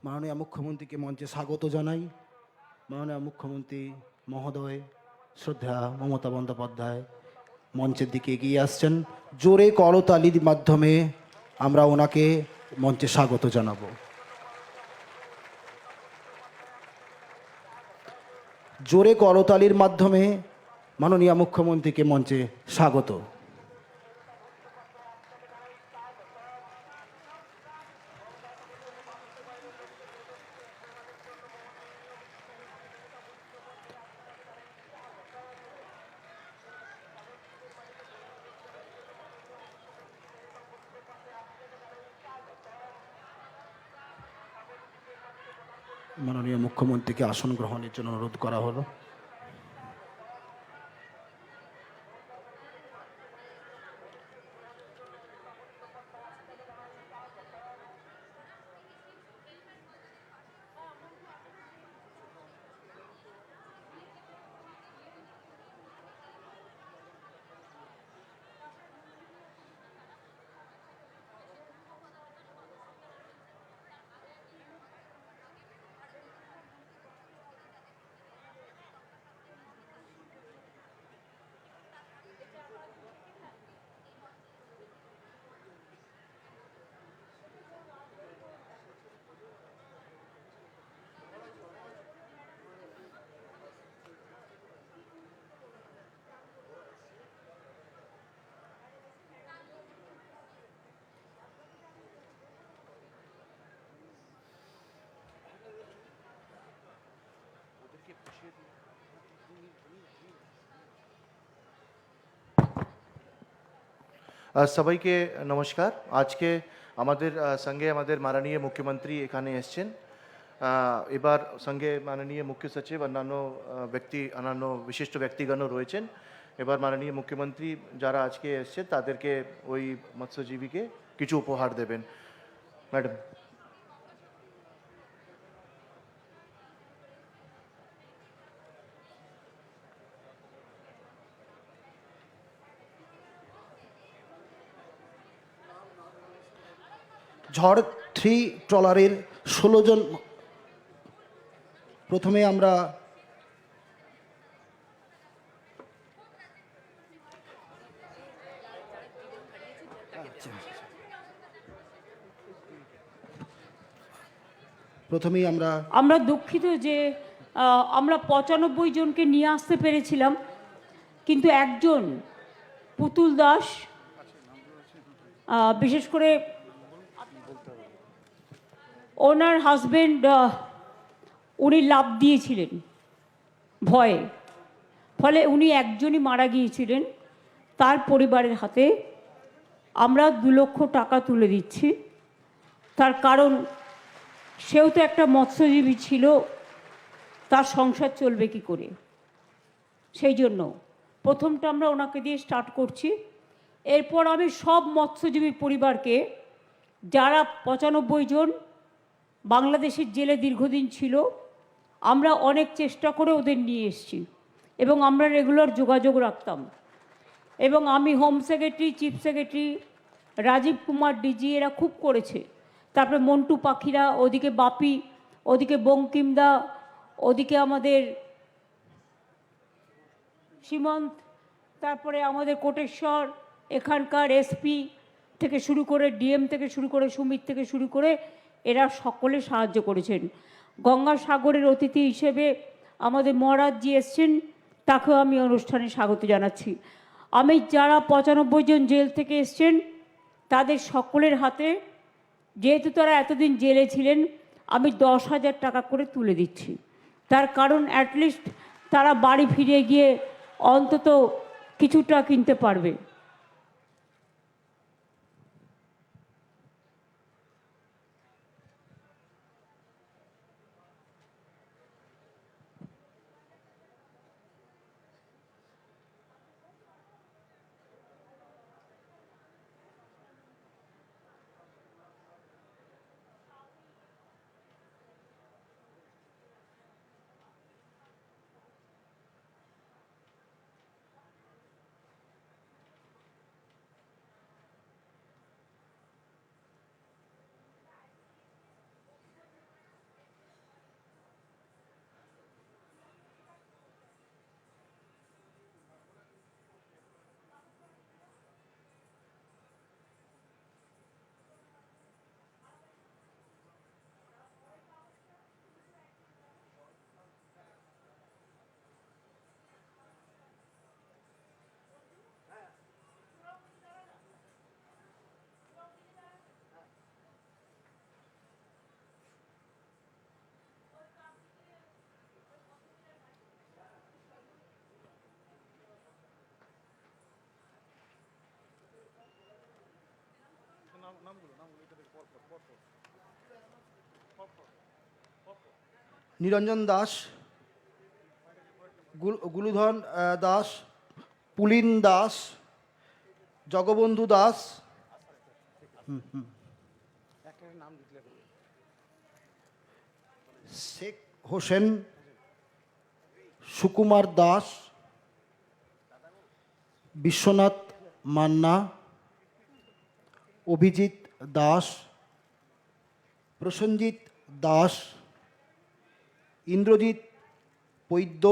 মাননীয় মুখ্যমন্ত্রীকে মঞ্চে স্বাগত জানাই। মাননীয় মুখ্যমন্ত্রী মহোদয় শ্রদ্ধা মমতা বন্দ্যোপাধ্যায় মঞ্চের দিকে এগিয়ে আসছেন। জোরে করতালির মাধ্যমে আমরা ওনাকে মঞ্চে স্বাগত জানাবো। জোরে করতালির মাধ্যমে মাননীয় মুখ্যমন্ত্রীকে মঞ্চে স্বাগত। মাননীয় মুখ্যমন্ত্রীকে আসন গ্রহণের জন্য অনুরোধ করা হলো। সবাইকে নমস্কার। আজকে আমাদের সঙ্গে আমাদের মাননীয় মুখ্যমন্ত্রী এখানে এসেছেন। এবার সঙ্গে মাননীয় মুখ্য সচিব অন্যান্য বিশিষ্ট ব্যক্তিগণও রয়েছেন। এবার মাননীয় মুখ্যমন্ত্রী যারা আজকে এসছে তাদেরকে ওই মৎস্যজীবীকে কিছু উপহার দেবেন। ম্যাডাম। ঝড় 3 ট্রলারের 16 জন। প্রথমে আমরা আমরা দুঃখিত যে আমরা 95 জনকে নিয়ে আসতে পেরেছিলাম, কিন্তু একজন পুতুল দাস বিশেষ করে ওনার হাজবেন্ড উনি লাফ দিয়েছিলেন ভয়ে, ফলে উনি একজনই মারা গিয়েছিলেন। তার পরিবারের হাতে আমরা 2 লক্ষ টাকা তুলে দিচ্ছি। তার কারণ সেও তো একটা মৎস্যজীবী ছিল, তার সংসার চলবে কি করে, সেই জন্য প্রথমটা আমরা ওনাকে দিয়ে স্টার্ট করছি। এরপর আমি সব মৎস্যজীবী পরিবারকে, যারা 95 জন বাংলাদেশের জেলে দীর্ঘদিন ছিল, আমরা অনেক চেষ্টা করে ওদের নিয়ে এসেছি এবং আমরা রেগুলার যোগাযোগ রাখতাম। এবং আমি home secretary, chief secretary, Rajiv Kumar DG এরা খুব করেছে। তারপরে মন্টু পাখিরা, ওদিকে বাপি, ওদিকে বঙ্কিমদা, ওদিকে আমাদের সীমন্ত, তারপরে আমাদের কোটেশ্বর, এখানকার এসপি থেকে শুরু করে ডিএম থেকে শুরু করে সুমিত থেকে শুরু করে এরা সকলে সাহায্য করেছেন। গঙ্গাসাগরের অতিথি হিসেবে আমাদের মহারাজজি এসছেন, তাকেও আমি অনুষ্ঠানে স্বাগত জানাচ্ছি। আমি যারা 95 জন জেল থেকে এসছেন তাদের সকলের হাতে, যেহেতু তারা এতদিন জেলে ছিলেন, আমি 10,000 টাকা করে তুলে দিচ্ছি। তার কারণ অ্যাটলিস্ট তারা বাড়ি ফিরে গিয়ে অন্তত কিছুটা কিনতে পারবে। নিরঞ্জন দাস, গুলুধন দাস, পুলিন দাস, জগবন্ধু দাস, শেখ হোসেন, সুকুমার দাস, বিশ্বনাথ মান্না, অভিজিৎ দাস, প্রসেনজিৎ দাস, ইন্দ্রজিৎ বৈদ্য,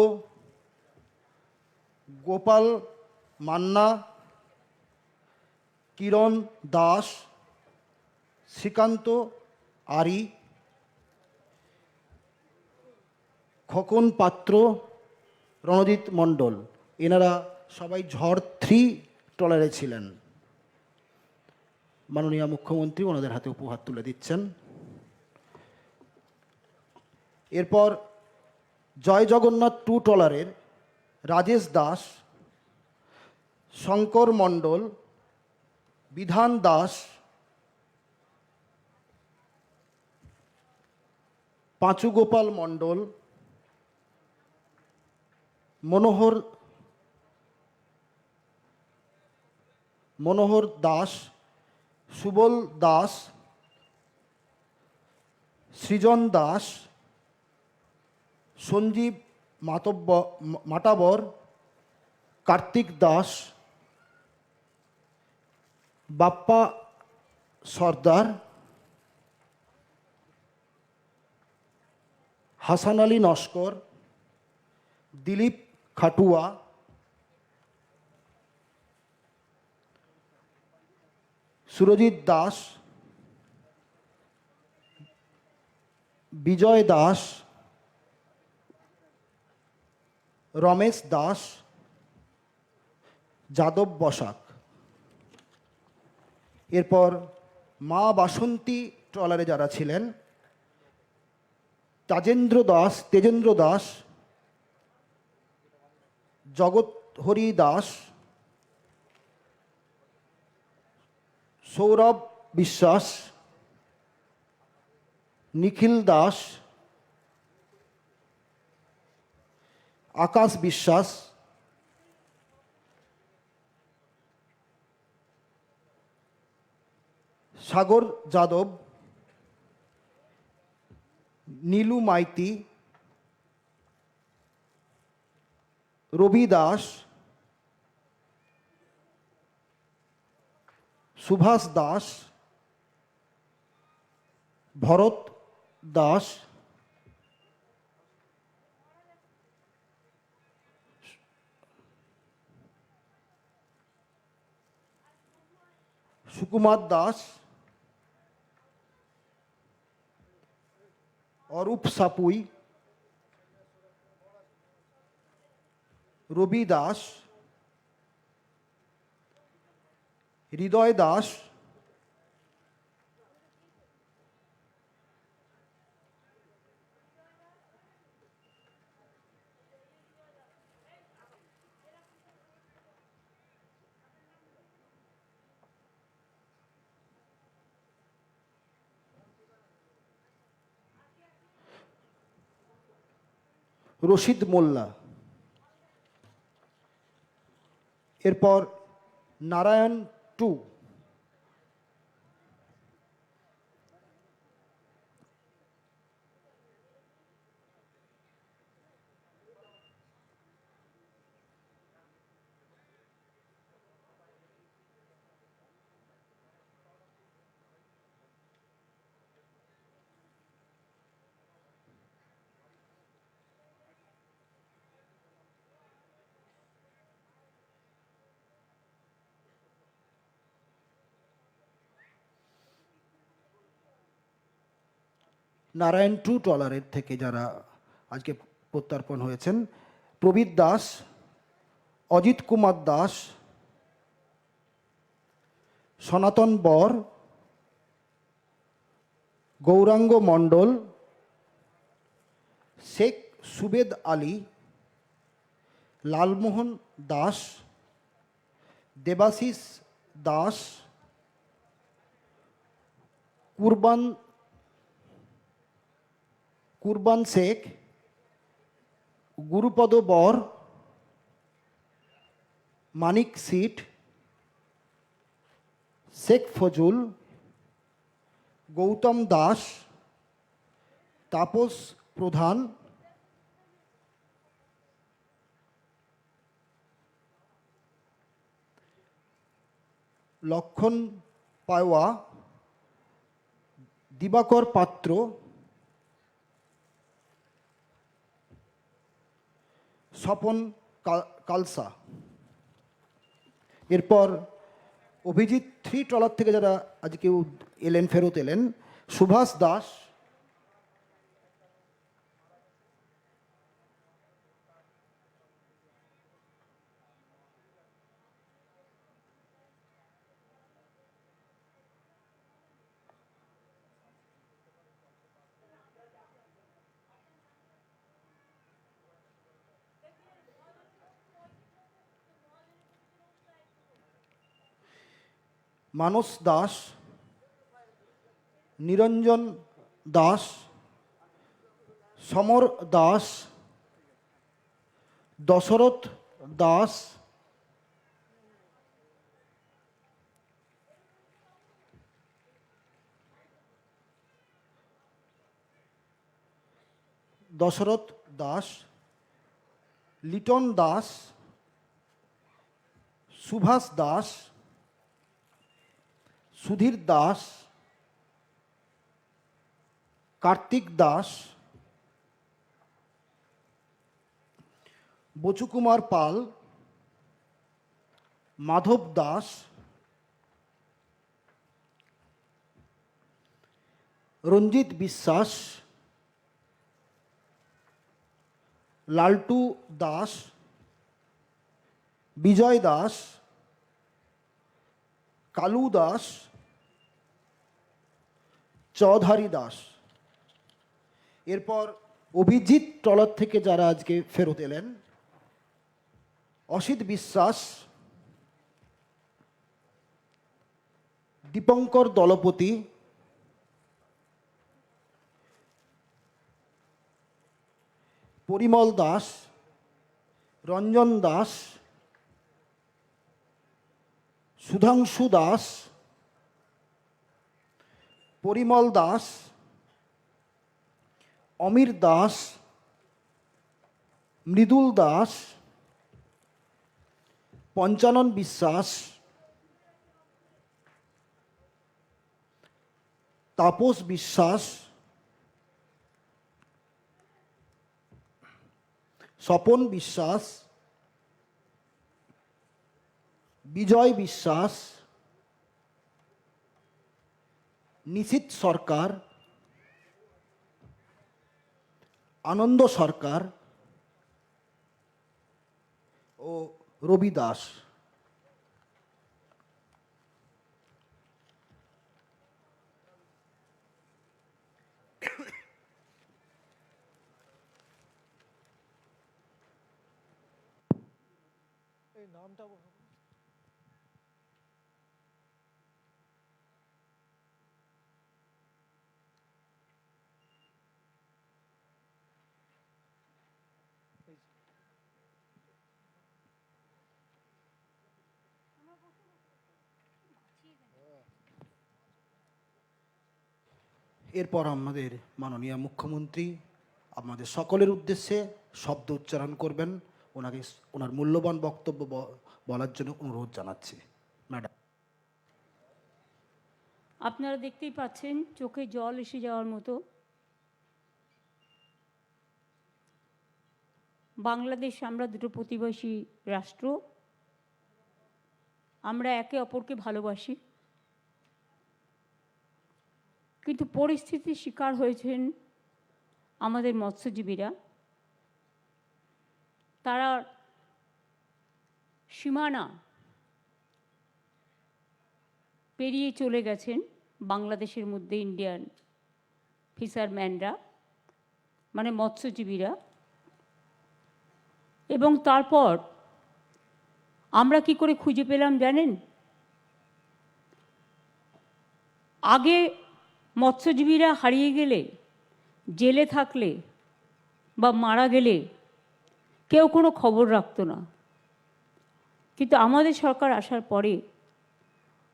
গোপাল মান্না, কিরণ দাস, শ্রীকান্ত আরি, খোকন পাত্র, রণজিৎ মণ্ডল। এনারা সবাই ঝড় 3 ট্রলারে ছিলেন। মাননীয় মুখ্যমন্ত্রী ওনাদের হাতে উপহার তুলে দিচ্ছেন। এরপর জয় জগন্নাথ 2 ট্রলারের রাজেশ দাস, শঙ্কর মণ্ডল, বিধান দাস, পাঁচু গোপাল মণ্ডল, মনোহর দাস, সুবল দাস, সৃজন দাস, সঞ্জীব মাটাবর, কার্তিক দাস, বাপ্পা সর্দার, হাসান আলী নস্কর, দিলীপ খাটুয়া, সুরজিৎ দাস, বিজয় দাস, রমেশ দাস, যাদব বসাক। এরপর মা বাসন্তী ট্রলারে যারা ছিলেন, তেজেন্দ্র দাস, জগৎহরি দাস, সৌরভ বিশ্বাস, নিখিল দাস, আকাশ বিশ্বাস, সাগর যাদব, নীলু মাইতি, রবি দাস, সুভাষ দাস, ভরত দাস, সুকুমার দাস, অরূপ সাপুই, রবি দাস, হৃদয় দাস, রশিদ মোল্লা। এরপর নারায়ণ 2, নারায়ণ 2 ট্রলারের থেকে যারা আজকে প্রত্যর্পণ হয়েছেন, প্রবীর দাস, অজিত কুমার দাস, সনাতন বর, গৌরাঙ্গ মণ্ডল, শেখ সুবেদ আলী, লালমোহন দাস, দেবাশিস দাস, কুরবান শেখ, গুরুপদ বর, মানিক সিট, শেখ ফজল, গৌতম দাস, তাপস প্রধান, লক্ষণ পাওয়া, দিবাকর পাত্র, স্বপন কালসা। এরপর অভিজিৎ 3 ট্রলার থেকে যারা আজকে এলেন, ফেরত এলেন, সুভাষ দাস, মানস দাস, নিরঞ্জন দাস, সমর দাস, দশরথ দাস, লিটন দাস, সুভাষ দাস, সুধীর দাস, কার্তিক দাস, বচুকুমার পাল, মাধব দাস, রঞ্জিত বিশ্বাস, লালটু দাস, বিজয় দাস, কালু দাস, চৌধারী দাস। এরপর অভিজিৎ ট্রলার থেকে যারা আজকে ফেরত এলেন, অসিত বিশ্বাস, দীপঙ্কর দলপতি, পরিমল দাস, রঞ্জন দাস, সুধাংশু দাস, পরিমল দাস, অমির দাস, মৃদুল দাস, পঞ্চানন বিশ্বাস, তাপস বিশ্বাস, স্বপন বিশ্বাস, বিজয় বিশ্বাস, নিশীথ সরকার, আনন্দ সরকার ও রবি দাস। এরপর আমাদের মাননীয় মুখ্যমন্ত্রী আমাদের সকলের উদ্দেশ্যে শব্দ উচ্চারণ করবেন। ওনার মূল্যবান বক্তব্য বলার জন্য অনুরোধ জানাচ্ছি। ম্যাডাম। আপনারা দেখতেই পাচ্ছেন চোখে জল এসে যাওয়ার মতো। বাংলাদেশ আমরা দুটো প্রতিবেশী রাষ্ট্র, আমরা একে অপরকে ভালোবাসি, কিন্তু পরিস্থিতির শিকার হয়েছেন আমাদের মৎস্যজীবীরা। তারা সীমানা পেরিয়ে চলে গেছেন বাংলাদেশের মধ্যে। ইন্ডিয়ান ফিশারম্যানরা মানে মৎস্যজীবীরা। এবং তারপর আমরা কি করে খুঁজে পেলাম জানেন? আগে মৎস্যজীবীরা হারিয়ে গেলে, জেলে থাকলে বা মারা গেলে কেউ কোনো খবর রাখতো না। কিন্তু আমাদের সরকার আসার পরে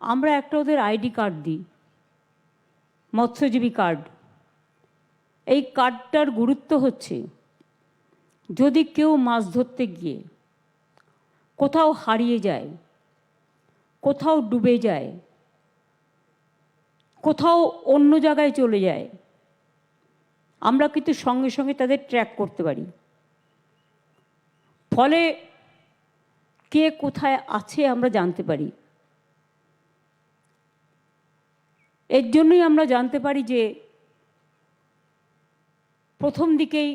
আমরা একটা ওদের আইডি কার্ড দিই, মৎস্যজীবী কার্ড। এই কার্ডটার গুরুত্ব হচ্ছে, যদি কেউ মাছ ধরতে গিয়ে কোথাও হারিয়ে যায়, কোথাও ডুবে যায়, কোথাও অন্য জায়গায় চলে যায়, আমরা কিন্তু সঙ্গে সঙ্গে তাদের ট্র্যাক করতে পারি। ফলে কে কোথায় আছে আমরা জানতে পারি। এর জন্যই আমরা জানতে পারি যে প্রথম দিকেই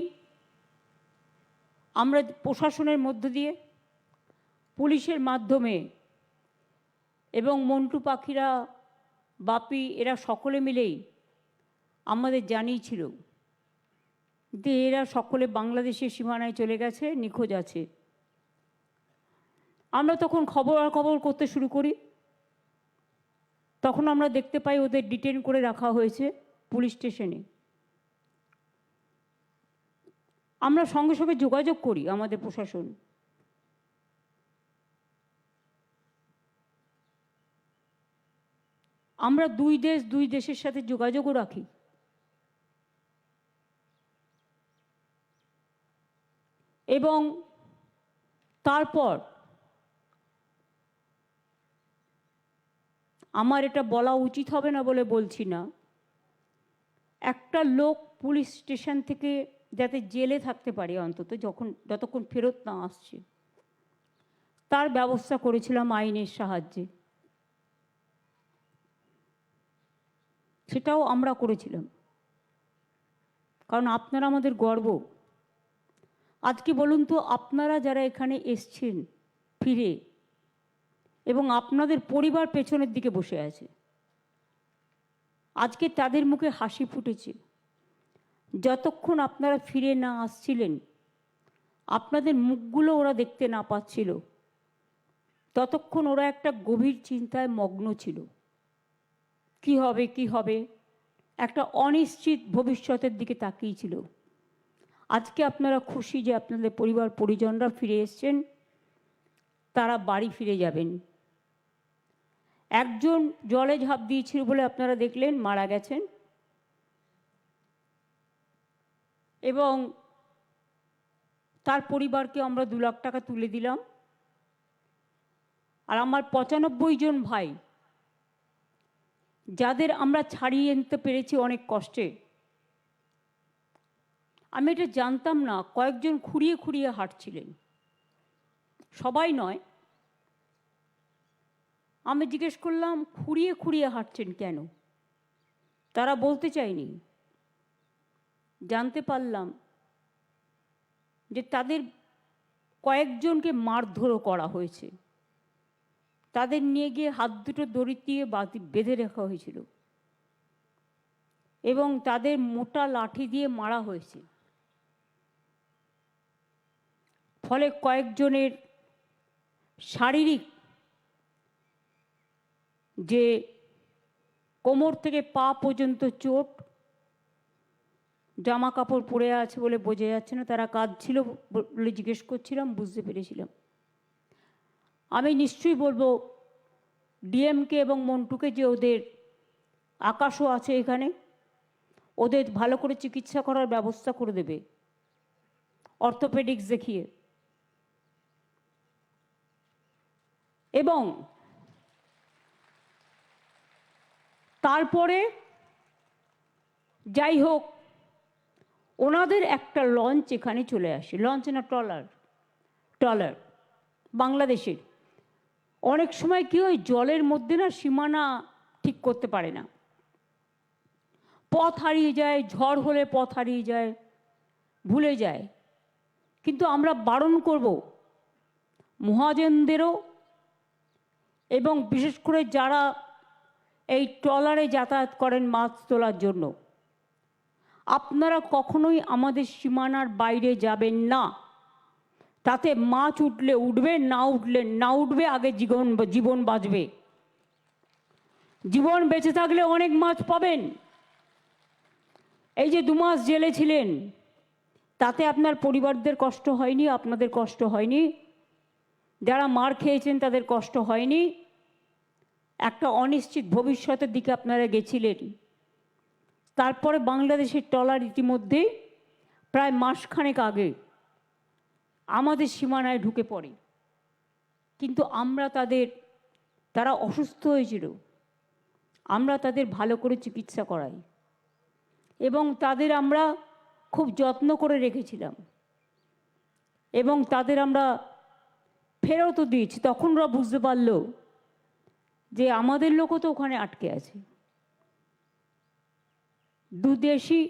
আমরা প্রশাসনের মধ্য দিয়ে, পুলিশের মাধ্যমে এবং মন্টু পাখিরা, বাপি, এরা সকলে মিলেই আমাদের জানিয়েছিল যে এরা সকলে বাংলাদেশের সীমানায় চলে গেছে, নিখোঁজ আছে। আমরা তখন খবর করতে শুরু করি। তখন আমরা দেখতে পাই ওদের ডিটেন করে রাখা হয়েছে পুলিশ স্টেশনে। আমরা সঙ্গে সঙ্গে যোগাযোগ করি আমাদের প্রশাসন। আমরা দুই দেশের সাথে যোগাযোগও রাখি। এবং তারপর আমার এটা বলা উচিত হবে না বলে বলছি না, একটা লোক পুলিশ স্টেশন থেকে যাতে জেলে থাকতে পারে অন্তত যতক্ষণ ফেরত না আসছে, তার ব্যবস্থা করেছিলাম আইনের সাহায্যে। সেটাও আমরা করেছিলাম, কারণ আপনারা আমাদের গর্ব। আজকে বলুন তো, আপনারা যারা এখানে এসছেন ফিরে, এবং আপনাদের পরিবার পেছনের দিকে বসে আছে, আজকে তাদের মুখে হাসি ফুটেছে। যতক্ষণ আপনারা ফিরে না আসছিলেন, আপনাদের মুখগুলো ওরা দেখতে না পাচ্ছিল, ততক্ষণ ওরা একটা গভীর চিন্তায় মগ্ন ছিল। কি হবে একটা অনিশ্চিত ভবিষ্যতের দিকে তাকিয়েছিল। আজকে আপনারা খুশি যে আপনাদের পরিবার পরিজনরা ফিরে এসছেন, তারা বাড়ি ফিরে যাবেন। একজন জলে ঝাঁপ দিয়েছিল বলে আপনারা দেখলেন, মারা গেছেন। এবং তার পরিবারকে আমরা 2 লাখ টাকা তুলে দিলাম। আর আমার 95 জন ভাই, যাদের আমরা ছাড়িয়ে আনতে পেরেছি অনেক কষ্টে। আমি এটা জানতাম না, কয়েকজন খুঁড়িয়ে খুঁড়িয়ে হাঁটছিলেন, সবাই নয়। আমি জিজ্ঞেস করলাম, খুঁড়িয়ে খুঁড়িয়ে হাঁটছেন কেন? তারা বলতে চায়নি। জানতে পারলাম যে তাদের কয়েকজনকে মারধরও করা হয়েছে। তাদের নিয়ে গিয়ে হাত দুটো দড়ি দিয়ে বেঁধে রাখা হয়েছিল এবং তাদের মোটা লাঠি দিয়ে মারা হয়েছে। ফলে কয়েকজনের শারীরিক, যে কোমর থেকে পা পর্যন্ত চোট, জামা কাপড় পরে আছে বলে বোঝা যাচ্ছে না। তারা কাঁদছিল বলে জিজ্ঞেস করছিলাম, বুঝতে পেরেছিলাম। আমি নিশ্চয়ই বলবো ডিএমকে এবং মন্টুকে যে ওদের আকাশও আছে এখানে, ওদের ভালো করে চিকিৎসা করার ব্যবস্থা করে দেবে, অর্থোপেডিক্স দেখিয়ে। এবং তারপরে যাই হোক, ওনাদের একটা লঞ্চ এখানে চলে আসে। লঞ্চ না, ট্রলার বাংলাদেশের। অনেক সময় কি হয়, জলের মধ্যে না সীমানা ঠিক করতে পারে না, পথ হারিয়ে যায়, ঝড় হলে পথ হারিয়ে যায়, ভুলে যায়। কিন্তু আমরা বারণ করব মহাজনদেরও, এবং বিশেষ করে যারা এই ট্রলারে যাতায়াত করেন মাছ তোলার জন্য, আপনারা কখনোই আমাদের সীমানার বাইরে যাবেন না। তাতে মাছ উঠলে উঠবে, না উঠলে না উঠবে, আগে জীবন বাঁচবে। জীবন বেঁচে থাকলে অনেক মাছ পাবেন, এই যে 2 মাস জেলে ছিলেন, তাতে আপনার পরিবারদের কষ্ট হয়নি, আপনাদের কষ্ট হয়নি, যারা মার খেয়েছেন তাদের কষ্ট হয়নি। একটা অনিশ্চিত ভবিষ্যতের দিকে আপনারা গেছিলেন। তারপরে বাংলাদেশের ট্রলার ইতিমধ্যেই প্রায় মাসখানেক আগে আমাদের সীমানায় ঢুকে পড়ে, কিন্তু তারা অসুস্থ হয়েছিল, আমরা তাদের ভালো করে চিকিৎসা করাই এবং তাদের আমরা খুব যত্ন করে রেখেছিলাম এবং তাদের আমরা ফেরতও দিয়েছি। তখন ওরা বুঝতে পারল যে আমাদের লোকও তো ওখানে আটকে আছে। দুদেশই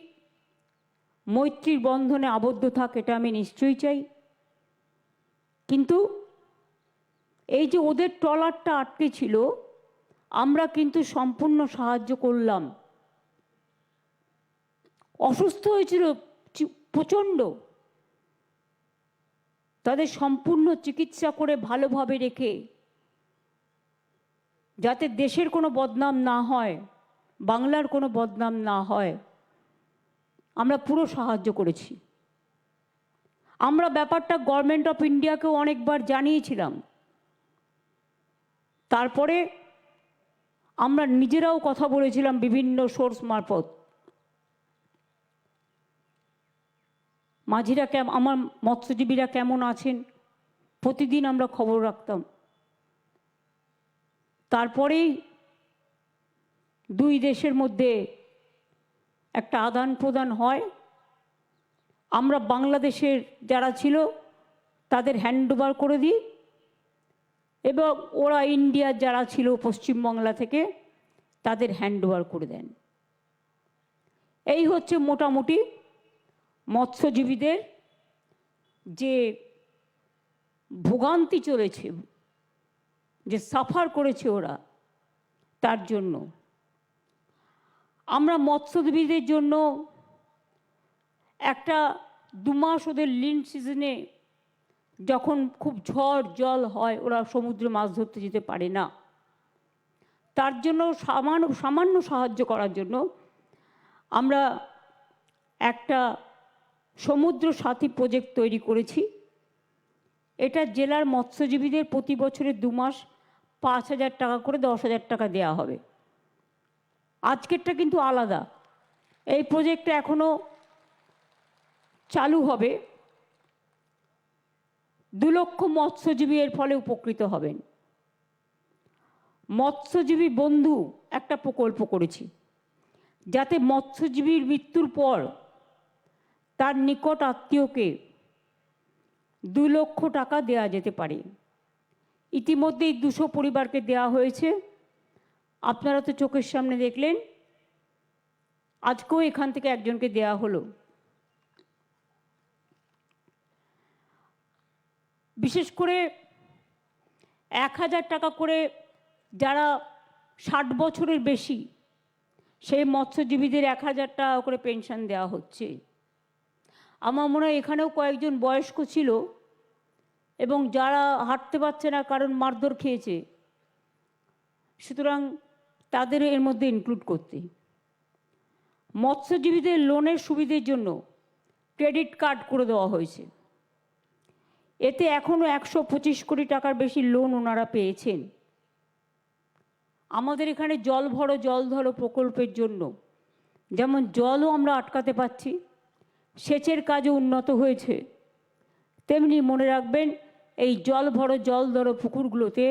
মৈত্রীর বন্ধনে আবদ্ধ থাক, এটা আমি নিশ্চয়ই চাই। কিন্তু এই যে ওদের ট্রলারটা আটকে ছিল, আমরা কিন্তু সম্পূর্ণ সাহায্য করলাম। অসুস্থ হয়েছিল প্রচণ্ড, তাদের সম্পূর্ণ চিকিৎসা করে ভালোভাবে রেখে, যাতে দেশের কোনো বদনাম না হয়, বাংলার কোনো বদনাম না হয়, আমরা পুরো সাহায্য করেছি। আমরা ব্যাপারটা গভর্নমেন্ট অফ ইন্ডিয়াকেও অনেকবার জানিয়েছিলাম। তারপরে আমরা নিজেরাও কথা বলেছিলাম বিভিন্ন সোর্স মারফত। মাঝিরা আমার মৎস্যজীবীরা কেমন আছেন প্রতিদিন আমরা খবর রাখতাম। তারপরেই দুই দেশের মধ্যে একটা আদান প্রদান হয়। আমরা বাংলাদেশের যারা ছিল তাদের হ্যান্ডওভার করে দিই এবং ওরা ইন্ডিয়ার যারা ছিল পশ্চিমবাংলা থেকে তাদের হ্যান্ডওভার করে দেন। এই হচ্ছে মোটামুটি মৎস্যজীবীদের যে ভোগান্তি চলেছে, যে সাফার করেছে ওরা, তার জন্য আমরা মৎস্যজীবীদের জন্য একটা 2 মাস ওদের লিন সিজনে যখন খুব ঝড় জল হয়, ওরা সমুদ্রে মাছ ধরতে যেতে পারে না, তার জন্য সামান্য সাহায্য করার জন্য আমরা একটা সমুদ্র সাথী প্রজেক্ট তৈরি করেছি। এটা জেলার মৎস্যজীবীদের প্রতি বছরে 2 মাস 5,000 টাকা করে 10,000 টাকা দেওয়া হবে। আজকেরটা কিন্তু আলাদা, এই প্রজেক্টটা এখনও চালু হবে। 2 লক্ষ মৎস্যজীবী এর ফলে উপকৃত হবেন। মৎস্যজীবী বন্ধু একটা প্রকল্প করেছি, যাতে মৎস্যজীবীর মৃত্যুর পর তার নিকট আত্মীয়কে 2 লক্ষ টাকা দেওয়া যেতে পারে। ইতিমধ্যেই 200 পরিবারকে দেওয়া হয়েছে। আপনারা তো চোখের সামনে দেখলেন, আজকেও এখান থেকে একজনকে দেওয়া হলো। বিশেষ করে 1,000 টাকা করে যারা 60 বছরের বেশি, সেই মৎস্যজীবীদের 1,000 টাকা করে পেনশন দেওয়া হচ্ছে। আমার মনে হয় এখানেও কয়েকজন বয়স্ক ছিল এবং যারা হাঁটতে পারছে না কারণ মারধর খেয়েছে, সুতরাং তাদের এর মধ্যে ইনক্লুড করতে। মৎস্যজীবীদের লোনের সুবিধের জন্য ক্রেডিট কার্ড করে দেওয়া হয়েছে। এতে এখনও 125 কোটি টাকার বেশি লোন ওনারা পেয়েছেন। আমাদের এখানে জল ভরো জল ধরো প্রকল্পের জন্য যেমন জলও আমরা আটকাতে পারছি, সেচের কাজও উন্নত হয়েছে, তেমনি মনে রাখবেন এই জল ভরো জল ধরো পুকুরগুলোতে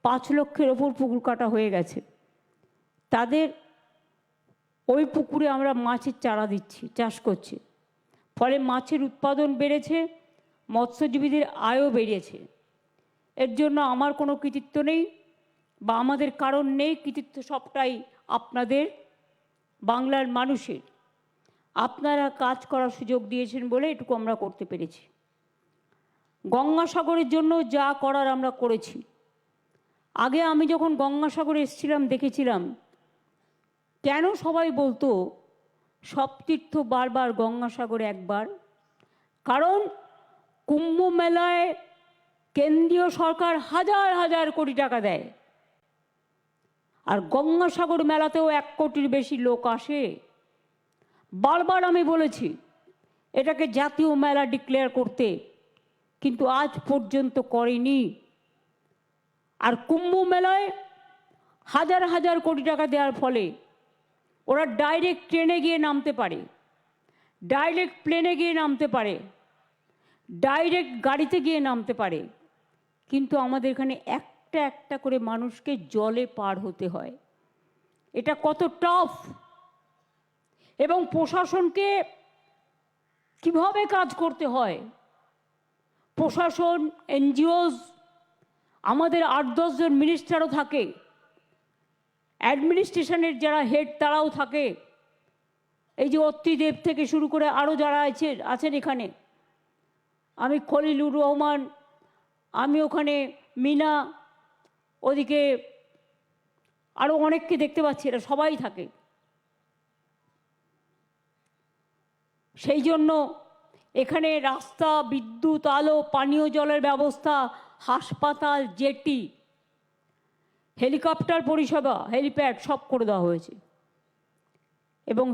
5 লক্ষের ওপর পুকুর কাটা হয়ে গেছে। তাদের ওই পুকুরে আমরা মাছের চারা দিচ্ছি, চাষ করছি, ফলে মাছের উৎপাদন বেড়েছে, মৎস্যজীবীদের আয়ও বেড়েছে। এর জন্য আমার কোনো কৃতিত্ব নেই বা আমাদের কারণ নেই, কৃতিত্ব সবটাই আপনাদের, বাংলার মানুষের। আপনারা কাজ করার সুযোগ দিয়েছেন বলে এটুকু আমরা করতে পেরেছি। গঙ্গাসাগরের জন্য যা করার আমরা করেছি। আগে আমি যখন গঙ্গাসাগরে এসেছিলাম দেখেছিলাম কেন সবাই বলতো সব তীর্থ বারবার গঙ্গাসাগরে একবার, কারণ কুম্ভ মেলায় কেন্দ্রীয় সরকার হাজার হাজার কোটি টাকা দেয়, আর গঙ্গাসাগর মেলাতেও 1 কোটির বেশি লোক আসে। বারবার আমি বলেছি এটাকে জাতীয় মেলা ডিক্লেয়ার করতে, কিন্তু আজ পর্যন্ত করেনি। আর কুম্ভ মেলায় হাজার হাজার কোটি টাকা দেওয়ার ফলে ওরা ডাইরেক্ট ট্রেনে গিয়ে নামতে পারে, ডাইরেক্ট প্লেনে গিয়ে নামতে পারে, ডাইরেক্ট গাড়িতে গিয়ে নামতে পারে, কিন্তু আমাদের এখানে একটা একটা করে মানুষকে জলে পার হতে হয়। এটা কত টাফ, এবং প্রশাসনকে কিভাবে কাজ করতে হয়। প্রশাসন, এনজিওস, আমাদের 8-10 জন মিনিস্টারও থাকে, অ্যাডমিনিস্ট্রেশনের যারা হেড তারাও থাকে, এই যে অত্রিদেব থেকে শুরু করে আরও যারা আছেন এখানে, আমি খলিলুর রহমান, আমি ওখানে মিনা, ওদিকে আরও অনেককে দেখতে পাচ্ছি, এরা সবাই থাকে। সেই জন্য এখানে রাস্তা, বিদ্যুৎ, আলো, পানীয় জলের ব্যবস্থা, হাসপাতাল, জেটি, হেলিকপ্টার পরিষেবা, হেলিপ্যাড সব করে দেওয়া হয়েছে। এবং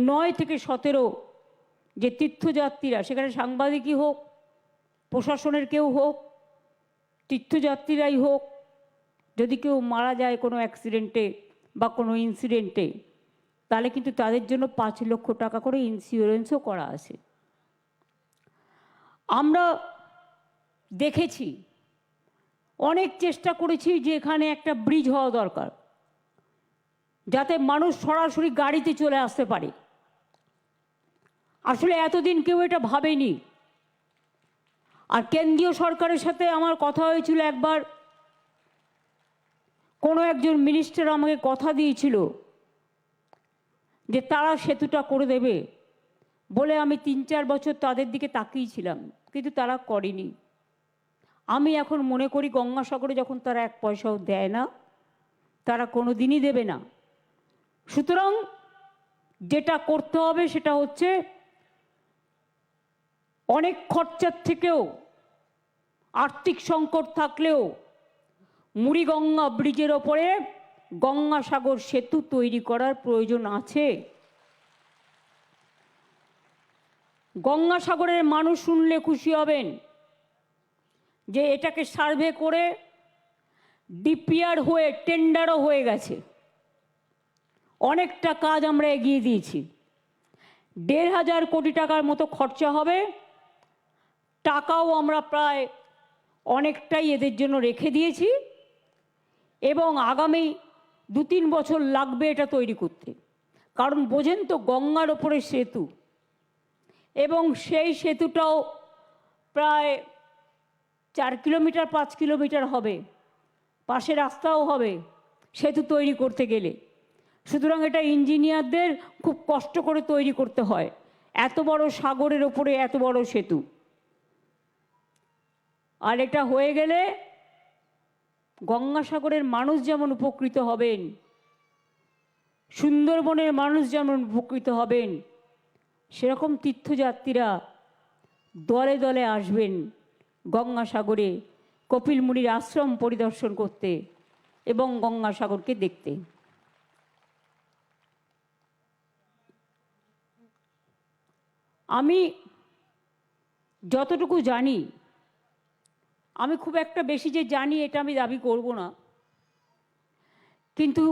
9 থেকে 17 যে তীর্থযাত্রীরা, সেখানে সাংবাদিকই হোক, প্রশাসনের কেউ হোক, তীর্থযাত্রীরাই হোক, যদি কেউ মারা যায় কোনো অ্যাক্সিডেন্টে বা কোনো ইনসিডেন্টে, তাহলে কিন্তু তাদের জন্য 5 লক্ষ টাকা করে ইন্স্যুরেন্সও করা আছে। আমরা দেখেছি, অনেক চেষ্টা করেছি যে এখানে একটা ব্রিজ হওয়া দরকার, যাতে মানুষ সরাসরি গাড়িতে চলে আসতে পারে। আসলে এতদিন কেউ এটা ভাবেনি। আর কেন্দ্রীয় সরকারের সাথে আমার কথা হয়েছিল একবার, কোনো একজন মিনিস্টার আমাকে কথা দিয়েছিল যে তারা সেতুটা করে দেবে বলে। আমি 3-4 বছর তাদের দিকে তাকিয়েছিলাম, কিন্তু তারা করেনি। আমি এখন মনে করি গঙ্গাসাগরে যখন তারা 1 পয়সাও দেয় না, তারা কোনো দিনই দেবে না। সুতরাং যেটা করতে হবে সেটা হচ্ছে অনেক খরচার থেকেও, আর্থিক সংকট থাকলেও মুড়িগঙ্গা ব্রিজের ওপরে গঙ্গাসাগর সেতু তৈরি করার প্রয়োজন আছে। গঙ্গাসাগরের মানুষ শুনলে খুশি হবেন যে এটাকে সার্ভে করে ডিপিআর হয়ে টেন্ডারও হয়ে গেছে। অনেকটা কাজ আমরা এগিয়ে দিয়েছি। 1,500 কোটি টাকার মতো খরচা হবে। টাকাও আমরা প্রায় অনেকটাই এদের জন্য রেখে দিয়েছি, এবং আগামী 2-3 বছর লাগবে এটা তৈরি করতে। কারণ বোঝেন তো, গঙ্গার ওপরে সেতু, এবং সেই সেতুটাও প্রায় 4 কিলোমিটার 5 কিলোমিটার হবে, পাশে রাস্তাও হবে সেতু তৈরি করতে গেলে। সুতরাং এটা ইঞ্জিনিয়ারদের খুব কষ্ট করে তৈরি করতে হয়, এত বড় সাগরের ওপরে এত বড় সেতু। আর এটা হয়ে গেলে গঙ্গাসাগরের মানুষ যেমন উপকৃত হবেন, সুন্দরবনের মানুষ যেমন উপকৃত হবেন, সেরকম তীর্থযাত্রীরা দলে দলে আসবেন গঙ্গাসাগরে কপিল মুনির আশ্রম পরিদর্শন করতে এবং গঙ্গাসাগরকে দেখতে। আমি যতটুকু জানি, আমি খুব একটা বেশি যে জানি এটা আমি দাবি করব না, কিন্তু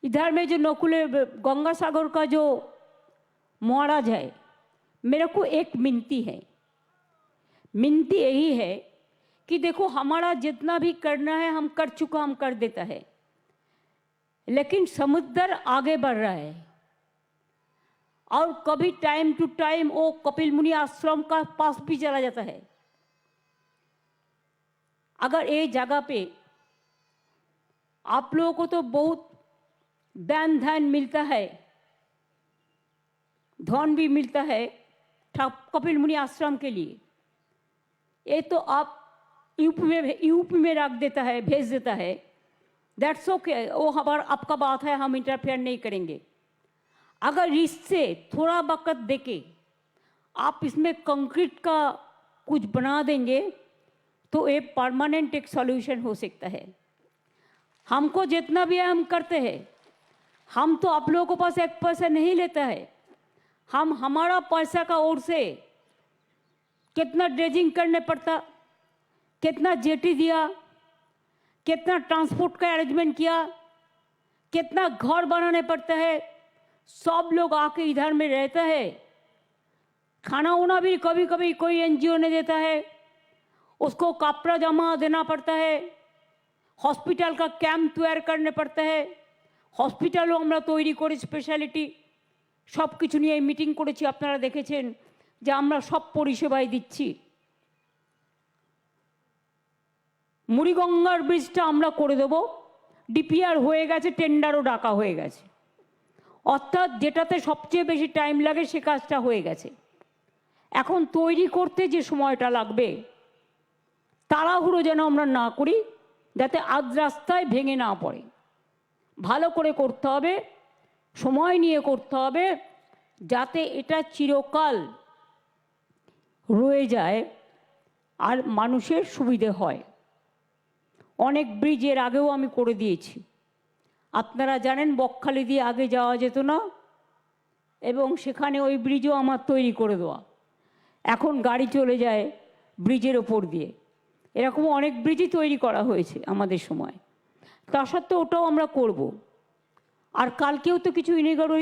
इधर में जो नकुल गंगा सागर का जो महाराज है, मेरे को एक मिनती है, मिनती यही है कि देखो हमारा जितना भी करना है हम कर चुका, हम कर देता है, लेकिन समुद्र आगे बढ़ रहा है। और कभी टाइम टू टाइम वो कपिल मुनि आश्रम का पास भी चला जाता है। अगर ये जगह पे आप लोगों को तो बहुत दान ध्यान मिलता है, धन भी मिलता है कपिल मुनि आश्रम के लिए, ये तो आप यूपी में रख देता है, भेज देता है, दैट्स ओके, वो हमारा आपका बात है, हम इंटरफेयर नहीं करेंगे। अगर इससे थोड़ा वक्त देके आप इसमें कंक्रीट का कुछ बना देंगे तो ये परमानेंट एक सॉल्यूशन हो सकता है। हमको जितना भी है हम करते हैं, हम तो आप लोगों के पास एक पैसा नहीं लेता है, हम हमारा पैसा का ओर से कितना ड्रेजिंग करने पड़ता, कितना जेटी दिया, कितना ट्रांसपोर्ट का अरेंजमेंट किया, कितना घर बनाने पड़ता है। सब लोग आके इधर में रहता है, खाना उना भी कभी कभी कोई एनजीओ ने देता है, उसको कपड़ा जमा देना पड़ता है, हॉस्पिटल का कैंप तैयार करने पड़ता है, हॉस्पिटलों আমরা তৈরি করি স্পেশালিটি, সব কিছু নিয়ে মিটিং করেছি, আপনারা দেখেছেন যে আমরা সব পরিষেবাই দিচ্ছি। মুড়িগঙ্গার ব্রিজটা আমরা করে দেব, ডিপিআর হয়ে গেছে, টেন্ডারও ডাকা হয়ে গেছে, অর্থাৎ যেটাতে সবচেয়ে বেশি টাইম লাগে সে কাজটা হয়ে গেছে। এখন তৈরি করতে যে সময়টা লাগবে তাড়াহুড়ো যেন আমরা না করি, যাতে আধ রাস্তায় ভেঙে না পড়ে। ভালো করে করতে হবে, সময় নিয়ে করতে হবে, যাতে এটা চিরকাল রয়ে যায় আর মানুষের সুবিধে হয়। অনেক ব্রিজের আগেও আমি করে দিয়েছি, আপনারা জানেন বকখালি দিয়ে আগে যাওয়া যেত না, এবং সেখানে ওই ব্রিজও আমার তৈরি করে দেওয়া, এখন গাড়ি চলে যায় ব্রিজের ওপর দিয়ে। এরকম অনেক ব্রিজই তৈরি করা হয়েছে আমাদের সময়, তা সত্ত্বেও ওটাও আমরা করব। আর কালকেও তো কিছু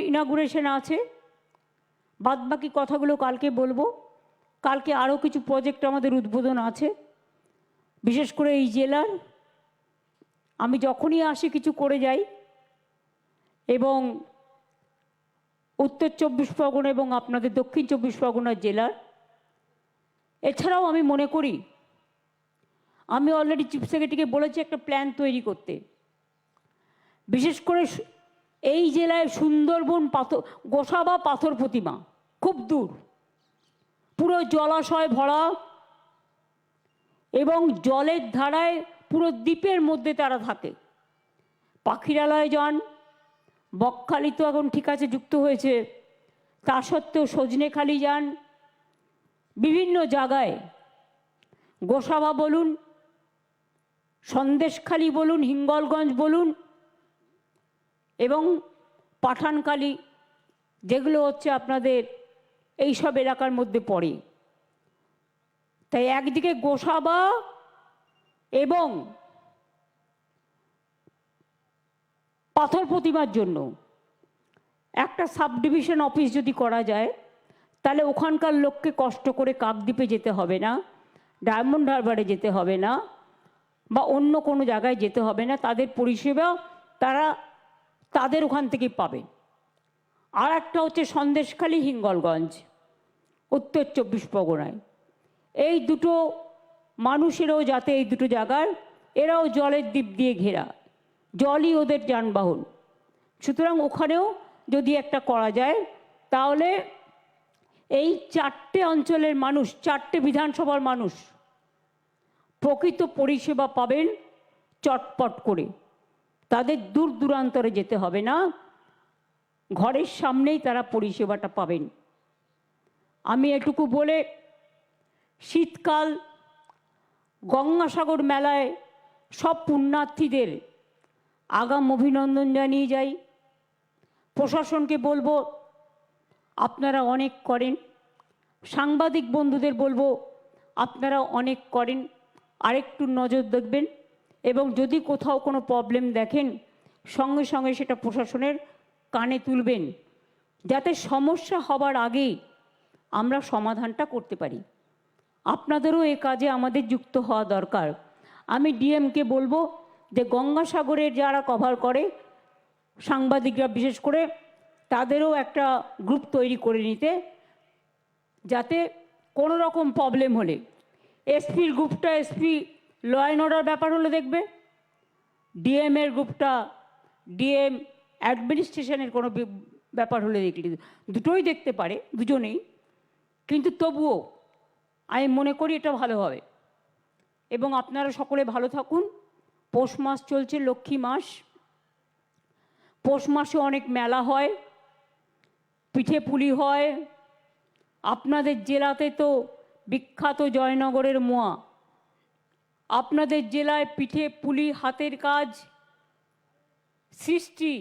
ইনাগুরেশন আছে, বাদবাকি কথাগুলো কালকে বলবো। কালকে আরও কিছু প্রজেক্ট আমাদের উদ্বোধন আছে, বিশেষ করে এই জেলার। আমি যখনই আসি কিছু করে যাই, এবং উত্তর 24 পরগনা এবং আপনাদের দক্ষিণ 24 পরগনা জেলার। এছাড়াও আমি মনে করি, আমি অলরেডি চিফ সেক্রেটারিকে বলেছি একটা প্ল্যান তৈরি করতে। বিশেষ করে এই জেলায় সুন্দরবন গোসাবা পাথর প্রতিমা খুব দূর, পুরো জলাশয় ভরা, এবং জলের ধারায় পুরো দ্বীপের মধ্যে তারা থাকে। পাখিরালয় যান, বকখালি তো এখন ঠিক আছে যুক্ত হয়েছে, তা সত্ত্বেও সজনেখালি যান, বিভিন্ন জায়গায় গোসাবা বলুন, সন্দেশখালি বলুন, হিঙ্গলগঞ্জ বলুন, এবং পাঠানখালি, যেগুলো হচ্ছে আপনাদের এই সব এলাকার মধ্যে পড়ে। তাই একদিকে গোসাবা এবং পাথর প্রতিমার জন্য একটা সাব ডিভিশন অফিস যদি করা যায়, তাহলে ওখানকার লোককে কষ্ট করে কাকদ্বীপে যেতে হবে না, ডায়মন্ড হারবারে যেতে হবে না, বা অন্য কোনো জায়গায় যেতে হবে না, তাদের পরিষেবা তারা তাদের ওখান থেকে পাবে। আর একটা হচ্ছে সন্দেশখালি হিঙ্গলগঞ্জ উত্তর 24 পরগনায়। এই দুটো মানুষেরও যাতে এই দুটো জায়গার, এরাও জলের দ্বীপ দিয়ে ঘেরা, জলই ওদের যানবাহন, সুতরাং ওখানেও যদি একটা করা যায়, তাহলে এই 4টে অঞ্চলের মানুষ, 4টে বিধানসভার মানুষ প্রকৃত পরিষেবা পাবেন চটপট করে। তাদের দূর দূরান্তরে যেতে হবে না, ঘরের সামনেই তারা পরিষেবাটা পাবেন। আমি এটুকু বলে, শীতকাল গঙ্গাসাগর মেলায় সব পুণ্যার্থীদের আগাম অভিনন্দন জানিয়ে যাই। প্রশাসনকে বলবো আপনারা অনেক করেন, সাংবাদিক বন্ধুদের বলবো আপনারা অনেক করেন, আরেকটু নজর দেখবেন, এবং যদি কোথাও কোনো প্রবলেম দেখেন সঙ্গে সঙ্গে সেটা প্রশাসনের কানে তুলবেন, যাতে সমস্যা হবার আগেই আমরা সমাধানটা করতে পারি। আপনাদেরও এ কাজে আমাদের যুক্ত হওয়া দরকার। আমি ডিএমকে বলবো যে গঙ্গাসাগরের যারা কভার করে সাংবাদিকরা বিশেষ করে, তাদেরও একটা গ্রুপ তৈরি করে নিতে, যাতে কোনো রকম প্রবলেম হলে এসপির গ্রুপটা এসপি ল অ্যান্ড অর্ডার ব্যাপার হলে দেখবে, ডিএমের গ্রুপটা ডিএম অ্যাডমিনিস্ট্রেশনের কোনো ব্যাপার হলে দেখলে, দুটোই দেখতে পারে দুজনেই, কিন্তু তবুও আমি মনে করি এটা ভালো হবে। এবং আপনারা সকলে ভালো থাকুন। পৌষ মাস চলছে, লক্ষ্মী মাস, পৌষ মাসে অনেক মেলা হয়, পিঠে পুলি হয়। আপনাদের জেলাতে তো বিখ্যাত জয়নগরের মোয়া, আপনাদের জেলায় পিঠে পুলি, হাতের কাজ, সৃষ্টি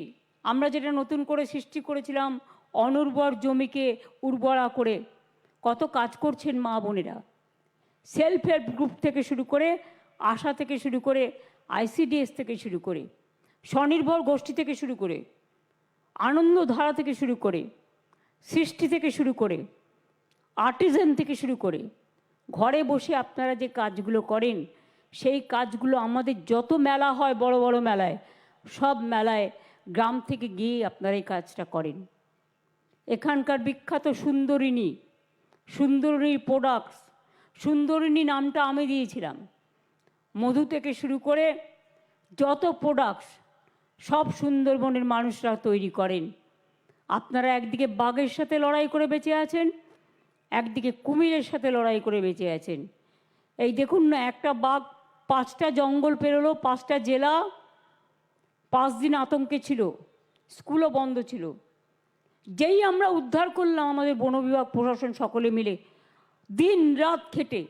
আমরা যেটা নতুন করে সৃষ্টি করেছিলাম অনুর্বর জমিকে উর্বরা করে, কত কাজ করছেন মা বোনেরা। সেলফ হেল্প গ্রুপ থেকে শুরু করে, আশা থেকে শুরু করে, আইসিডিএস থেকে শুরু করে, স্বনির্ভর গোষ্ঠী থেকে শুরু করে, আনন্দধারা থেকে শুরু করে, সৃষ্টি থেকে শুরু করে, আর্টিজান থেকে শুরু করে, ঘরে বসে আপনারা যে কাজগুলো করেন, সেই কাজগুলো আমাদের যত মেলা হয় বড় বড় মেলায়, সব মেলায় গ্রাম থেকে গিয়ে আপনারা এই কাজটা করেন। এখানকার বিখ্যাত সুন্দরিনী, সুন্দরিনীর প্রোডাক্টস, সুন্দরিনী নামটা আমি দিয়েছিলাম। মধু থেকে শুরু করে যত প্রোডাক্টস সব সুন্দরবনের মানুষরা তৈরি করেন। আপনারা একদিকে বাঘের সাথে লড়াই করে বেঁচে আছেন, একদিকে কুমিরের সাথে লড়াই করে বেঁচে আছেন। এই দেখুন না, একটা বাঘ 5টা জঙ্গল পেরোলো, 5টা জেলা, 5 দিন আতঙ্কে ছিল, স্কুলও বন্ধ ছিল। যেই আমরা উদ্ধার করলাম, আমাদের বন বিভাগ প্রশাসন সকলে মিলে দিন রাত খেটে,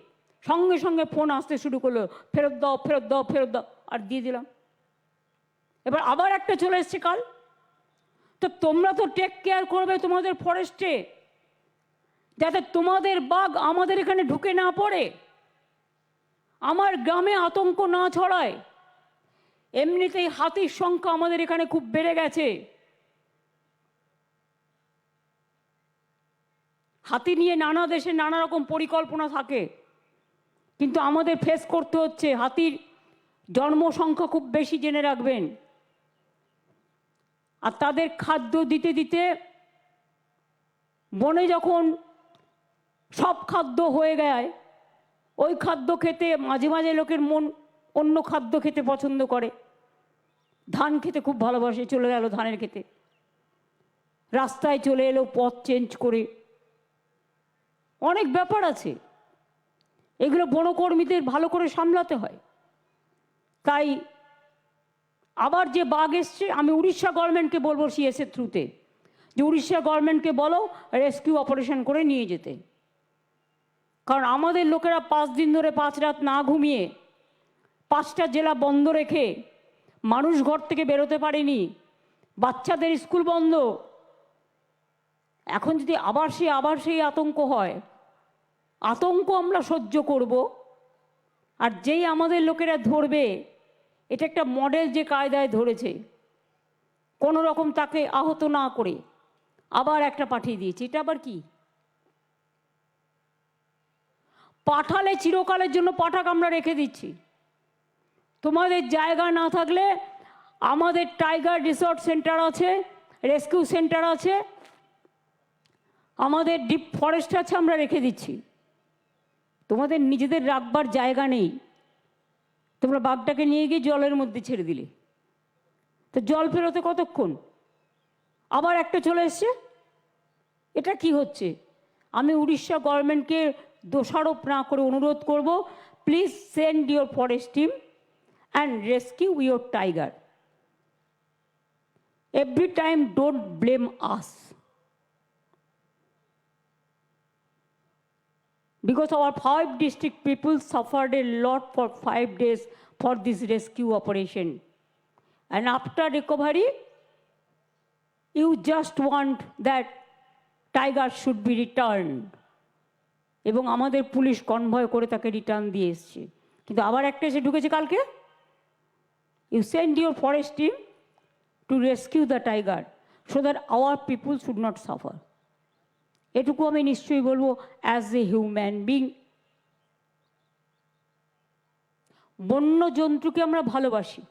সঙ্গে সঙ্গে ফোন আসতে শুরু করলো, ফেরত দাও ফেরত দাও ফেরত দাও, আর দিয়ে দিলাম। এবার আবার একটা চলে এসছে কাল। তো তোমরা তো টেক কেয়ার করবে তোমাদের ফরেস্টে, যাতে তোমাদের বাঘ আমাদের এখানে ঢুকে না পড়ে, আমার গ্রামে আতঙ্ক না ছড়ায়। এমনিতেই হাতির সংখ্যা আমাদের এখানে খুব বেড়ে গেছে। হাতি নিয়ে নানা দেশে নানা রকম পরিকল্পনা থাকে, কিন্তু আমাদের ফেস করতে হচ্ছে। হাতির জন্মসংখ্যা খুব বেশি, জেনে রাখবেন। আর তাদের খাদ্য দিতে দিতে বনে যখন সব খাদ্য হয়ে যায়, ওই খাদ্য খেতে মাঝে মাঝে লোকের মন অন্য খাদ্য খেতে পছন্দ করে। ধান খেতে খুব ভালোবাসে, চলে গেল ধানের খেতে, রাস্তায় চলে এলো পথ চেঞ্জ করে। অনেক ব্যাপার আছে, এগুলো বনকর্মীদের ভালো করে সামলাতে হয়। তাই আবার যে বাঘ এসছে, আমি উড়িষ্যা গভর্নমেন্টকে বলবো সিএসের থ্রুতে, যে উড়িষ্যা গভর্নমেন্টকে বলো রেস্কিউ অপারেশন করে নিয়ে যেতে। কারণ আমাদের লোকেরা 5 দিন ধরে 5 রাত না ঘুমিয়ে, 5টা জেলা বন্ধ রেখে, মানুষ ঘর থেকে বেরোতে পারেনি, বাচ্চাদের স্কুল বন্ধ। এখন যদি আবার সেই আতঙ্ক হয়, আতঙ্ক আমরা সহ্য করব। আর যেই আমাদের লোকেরা ধরবে, এটা একটা মডেল যে কায়দায় ধরেছে, কোনো রকম তাকে আহত না করে আবার একটা পাঠিয়ে দিয়েছে। এটা আবার কি? পাঠালে চিরকালের জন্য পাঠাক আমরা রেখে দিচ্ছি। তোমাদের জায়গা না থাকলে আমাদের টাইগার রিসর্ট সেন্টার আছে, রেস্কিউ সেন্টার আছে, আমাদের ডিপ ফরেস্ট আছে, আমরা রেখে দিচ্ছি। তোমাদের নিজেদের রাখবার জায়গা নেই, তোমরা বাঘটাকে নিয়ে গিয়ে জলের মধ্যে ছেড়ে দিলে। তো জল ফেরোতে কতক্ষণ? আবার একটা চলে এসছে। এটা কি হচ্ছে? আমি উড়িষ্যা গভর্নমেন্টকে দোষারোপ না করে অনুরোধ করব, please send your forest team and rescue your tiger. Every time don't blame us, because our 5 district people suffered a lot for 5 days for this rescue operation, and after recovery you just want that tiger should be returned, এবং আমাদের police convoy করে তাকে return দিয়ে এসছে। কিন্তু আবার একটা এসে ঢুকেছে কালকে, you send your forest team to rescue the tiger so that our people should not suffer. এটুকু আমি নিশ্চয়ই বলবো অ্যাজ এ হিউম্যান বিং। বন্য জন্তুকে আমরা ভালোবাসি,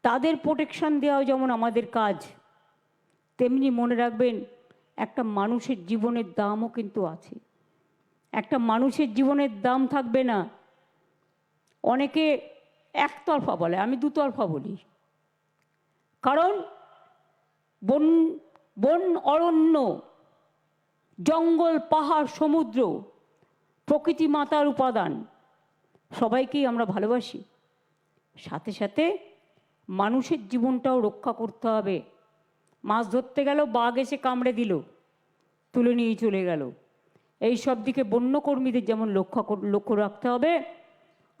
তাদের প্রোটেকশন দেওয়া যেমন আমাদের কাজ, তেমনি মনে রাখবেন একটা মানুষের জীবনের দামও কিন্তু আছে। একটা মানুষের জীবনের দাম থাকবে না। অনেকে একতরফা বলে, আমি দুতরফা বলি। কারণ বন অরণ্য, জঙ্গল, পাহাড়, সমুদ্র, প্রকৃতি মাতার উপাদান, সবাইকেই আমরা ভালোবাসি। সাথে সাথে মানুষের জীবনটাও রক্ষা করতে হবে। মাছ ধরতে গেল, বাঘ এসে কামড়ে দিল, তুলে নিয়ে চলে গেল। এই সব দিকে বন্যকর্মীদের যেমন লক্ষ্য রাখতে হবে,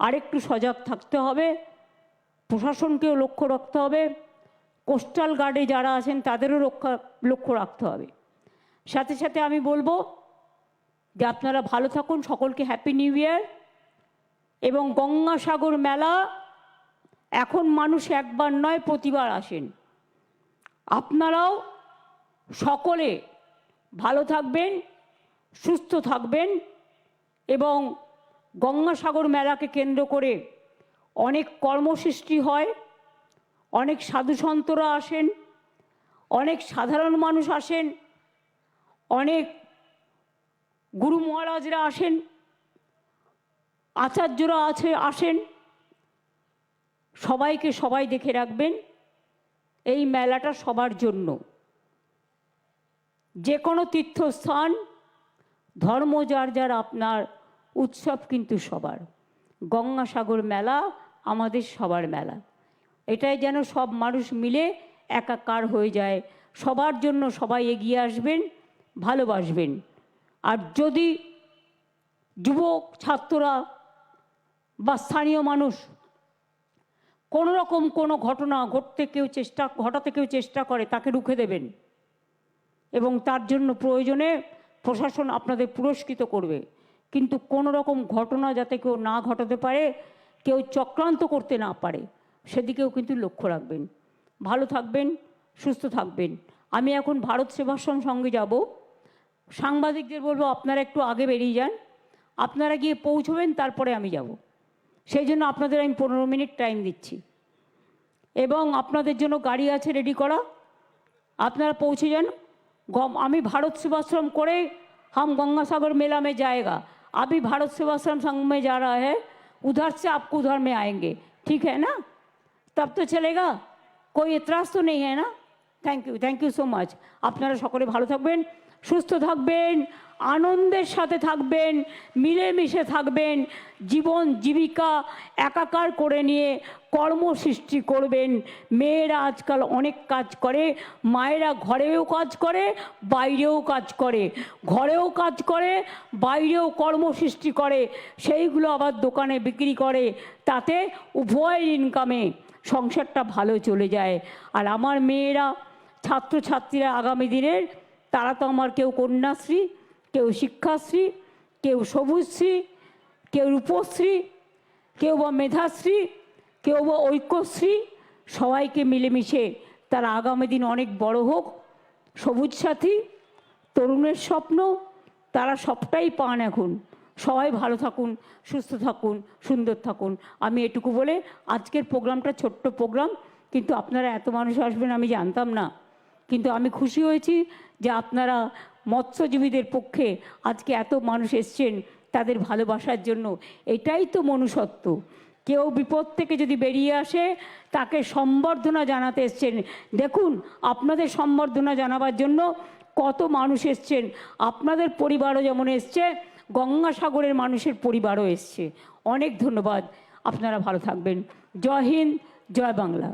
আরেকটু সজাগ থাকতে হবে, প্রশাসনকেও লক্ষ্য রাখতে হবে। কোস্টাল গার্ডে যারা আছেন তাদেরও লক্ষ্য রাখতে হবে। সাথে সাথে আমি বলবো যে আপনারা ভালো থাকুন, সকলকে হ্যাপি নিউ ইয়ার। এবং গঙ্গাসাগর মেলা এখন মানুষ একবার নয় প্রতিবার আসেন। আপনারাও সকলে ভালো থাকবেন, সুস্থ থাকবেন এবং গঙ্গাসাগর মেলাকে কেন্দ্র করে অনেক কর্মসৃষ্টি হয়, অনেক সাধুসন্তরা আসেন, অনেক সাধারণ মানুষ আসেন, অনেক গুরু মহারাজরা আসেন, আচার্যরা আসেন। সবাইকে সবাই দেখে রাখবেন, এই মেলাটা সবার জন্য। যে কোনো তীর্থস্থান, ধর্ম যার যার, আপনার উৎসব কিন্তু সবার। গঙ্গাসাগর মেলা আমাদের সবার মেলা। এটাই যেন সব মানুষ মিলে একাকার হয়ে যায়। সবার জন্য সবাই এগিয়ে আসবেন, ভালোবাসবেন। আর যদি যুবক, ছাত্ররা বা স্থানীয় মানুষ কোনো রকম কোনো ঘটনা ঘটাতে কেউ চেষ্টা করে, তাকে রুখে দেবেন এবং তার জন্য প্রয়োজনে প্রশাসন আপনাদের পুরস্কৃত করবে। কিন্তু কোনো রকম ঘটনা যাতে কেউ না ঘটাতে পারে, কেউ চক্রান্ত করতে না পারে, সেদিকেও কিন্তু লক্ষ্য রাখবেন। ভালো থাকবেন, সুস্থ থাকবেন। আমি এখন ভারত সেবাশ্রম সঙ্গে যাব। সাংবাদিকদের বলবো আপনারা একটু আগে বেরিয়ে যান, আপনারা গিয়ে পৌঁছবেন, তারপরে আমি যাব। সেই জন্য আপনাদের আমি 15 মিনিট টাইম দিচ্ছি এবং আপনাদের জন্য গাড়ি আছে রেডি করা, আপনারা পৌঁছে যান। আমি भारत सेवाश्रम करे हम गंगासागर मेला में जाएगा। अभी भारत सेवाश्रम संघ में जा रहा है, उधर से आपको उधर में आएंगे, ठीक है ना? तब तो चलेगा, कोई एतराज़ तो नहीं है ना? थैंक यू सो माच। আপনারা সকলে ভালো থাকবেন, সুস্থ থাকবেন, আনন্দের সাথে থাকবেন, মিলেমিশে থাকবেন, জীবন জীবিকা একাকার করে নিয়ে কর্মসৃষ্টি করবেন। মেয়েরা আজকাল অনেক কাজ করে, মায়েরা ঘরেও কাজ করে, বাইরেও কাজ করে, ঘরেও কাজ করে, বাইরেও কর্মসৃষ্টি করে, সেইগুলো আবার দোকানে বিক্রি করে, তাতে উভয় ইনকামে সংসারটা ভালো চলে যায়। আর আমার মেয়েরা, ছাত্রছাত্রীরা আগামী দিনের, তারা তো আমার কেউ কন্যাশ্রী, কেউ শিক্ষাশ্রী, কেউ সবুজশ্রী, কেউ রূপশ্রী, কেউ বা মেধাশ্রী, কেউ বা ঐক্যশ্রী, সবাইকে মিলেমিশে তারা আগামী দিন অনেক বড় হোক। সবুজ সাথী, তরুণের স্বপ্ন, তারা সবটাই পান এখন। সবাই ভালো থাকুন, সুস্থ থাকুন, সুন্দর থাকুন। আমি এটুকু বলে আজকের প্রোগ্রামটা ছোট্ট প্রোগ্রাম, কিন্তু আপনারা এত মানুষ আসবেন আমি জানতাম না। কিন্তু আমি খুশি হয়েছি যে আপনারা মৎস্যজীবীদের পক্ষে আজকে এত মানুষ এসছেন তাদের ভালোবাসার জন্য। এটাই তো মনুষ্যত্ব। কেউ বিপদ থেকে যদি বেরিয়ে আসে, তাকে সম্বর্ধনা জানাতে এসছেন। দেখুন, আপনাদের সম্বর্ধনা জানাবার জন্য কত মানুষ এসছেন। আপনাদের পরিবারও যেমন এসছে, গঙ্গাসাগরের মানুষের পরিবারও এসছে। অনেক ধন্যবাদ। আপনারা ভালো থাকবেন। জয় হিন্দ, জয় বাংলা।